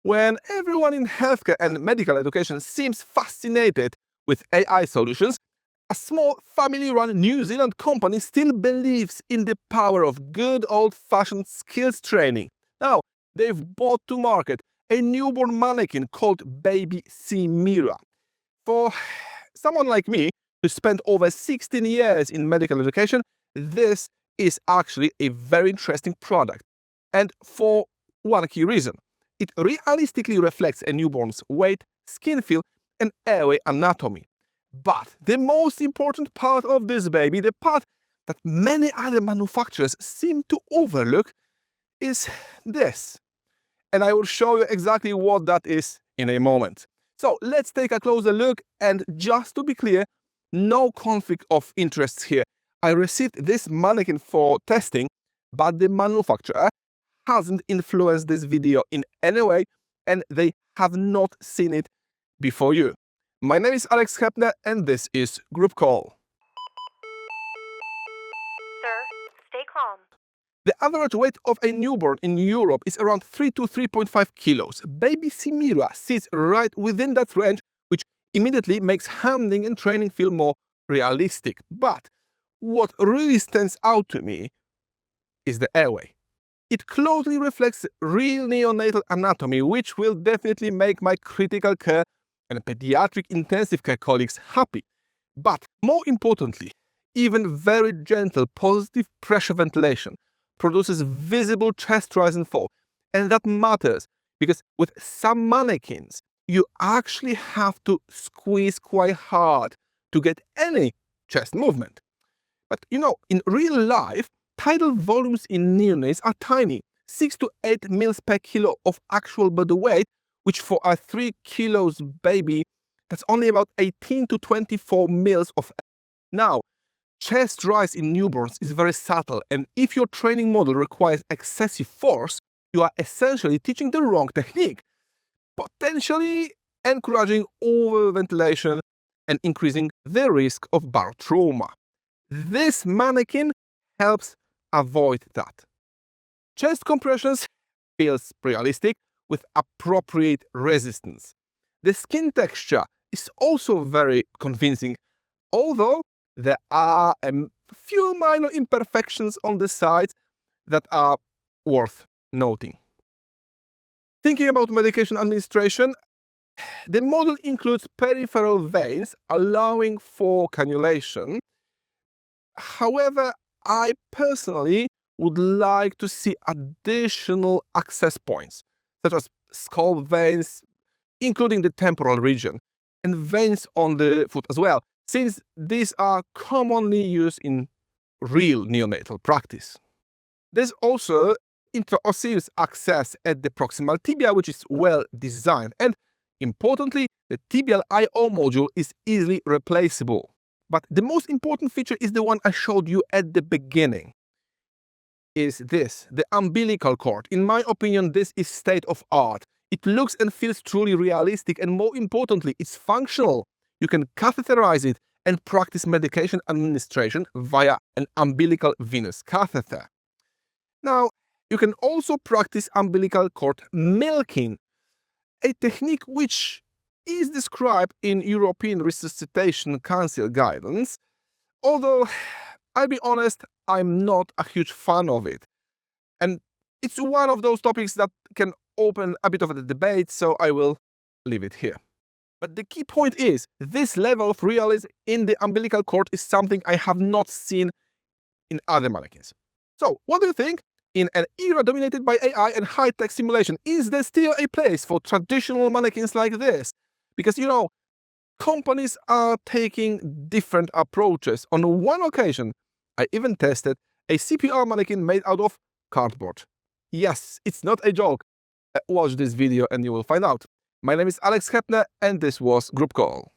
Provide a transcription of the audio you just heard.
When everyone in healthcare and medical education seems fascinated with AI solutions, a small family-run New Zealand company still believes in the power of good old-fashioned skills training. Now, they've brought to market a newborn mannequin called Baby Simira. For someone like me, who spent over 16 years in medical education, this is actually a very interesting product. And for one key reason. It realistically reflects a newborn's weight, skin feel, and airway anatomy. But the most important part of this baby, the part that many other manufacturers seem to overlook, is this. And I will show you exactly what that is in a moment. So let's take a closer look, and just to be clear, no conflict of interests here. I received this mannequin for testing, but the manufacturer hasn't influenced this video in any way, and they have not seen it before you. My name is Alex Hepner, and this is Group Call. Sir, stay calm. The average weight of a newborn in Europe is around 3 to 3.5 kilos. Baby Simira sits right within that range, which immediately makes handling and training feel more realistic. But what really stands out to me is the airway. It closely reflects real neonatal anatomy, which will definitely make my critical care and pediatric intensive care colleagues happy. But more importantly, even very gentle positive pressure ventilation produces visible chest rise and fall. And that matters because with some mannequins, you actually have to squeeze quite hard to get any chest movement. But in real life, tidal volumes in neonates are tiny, 6 to 8 mils per kilo of actual body weight, which for a 3 kilos baby, that's only about 18 to 24 mils of air. Now, chest rise in newborns is very subtle, and if your training model requires excessive force, you are essentially teaching the wrong technique, potentially encouraging overventilation and increasing the risk of bar trauma. This mannequin helps avoid that. Chest compressions feels realistic with appropriate resistance. The skin texture is also very convincing, although there are a few minor imperfections on the sides that are worth noting. Thinking about medication administration, the model includes peripheral veins allowing for cannulation. However, I personally would like to see additional access points, such as scalp veins, including the temporal region, and veins on the foot as well, since these are commonly used in real neonatal practice. There's also intraosseous access at the proximal tibia, which is well designed, and importantly, the tibial I/O module is easily replaceable. But the most important feature is the one I showed you at the beginning. Is this, the umbilical cord. In my opinion, this is state of art. It looks and feels truly realistic, and more importantly, it's functional. You can catheterize it and practice medication administration via an umbilical venous catheter. Now, you can also practice umbilical cord milking, a technique which is described in European Resuscitation Council guidance, although, I'll be honest, I'm not a huge fan of it. And it's one of those topics that can open a bit of a debate, so I will leave it here. But the key point is, this level of realism in the umbilical cord is something I have not seen in other mannequins. So, what do you think? In an era dominated by AI and high-tech simulation, is there still a place for traditional mannequins like this? Because, companies are taking different approaches. On one occasion, I even tested a CPR mannequin made out of cardboard. Yes, it's not a joke. Watch this video and you will find out. My name is Alex Hepner, and this was Group Call.